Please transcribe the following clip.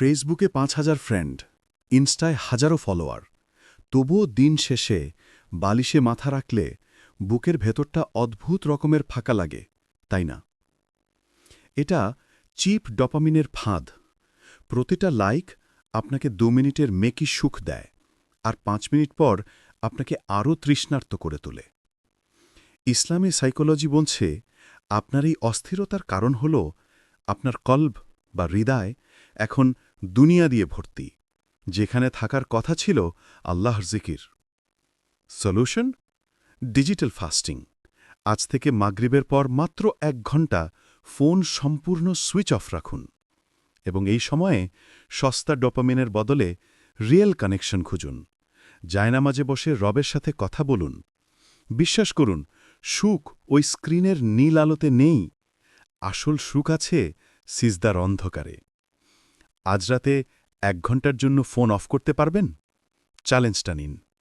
ফেসবুকে ৫,০০০ ফ্রেন্ড, ইনস্টায় হাজারো ফলোয়ার, তবুও দিন শেষে বালিশে মাথা রাখলে বুকের ভেতরটা অদ্ভুত রকমের ফাঁকা লাগে, তাই না? এটা চিপ ডপামিনের ফাঁদ। প্রতিটা লাইক আপনাকে ২ মিনিটের মেকি সুখ দেয়, আর ৫ মিনিট পর আপনাকে আরও তৃষ্ণার্ত করে তোলে। ইসলামী সাইকোলজি বলছে, আপনার এই অস্থিরতার কারণ হল আপনার কল্ব বা হৃদয় এখন দুনিয়া দিয়ে ভর্তি, যেখানে থাকার কথা ছিল আল্লাহর জিকির। সলিউশন? Digital fasting. আজ থেকে মাগরিবের পর মাত্র ১ ঘণ্টা ফোন সম্পূর্ণ সুইচ অফ রাখুন, এবং এই সময়ে সস্তা ডোপামিনের বদলে রিয়েল কানেকশন খুঁজুন। জায়নামাজে বসে রবের সাথে কথা বলুন। বিশ্বাস করুন, সুখ ওই স্ক্রিনের নীল আলোতে নেই। আসল সুখ আছে সিজদার অন্ধকারে। আজ রাতে ১ ঘণ্টার জন্য ফোন অফ করতে পারবেন? চ্যালেঞ্জটা নিন।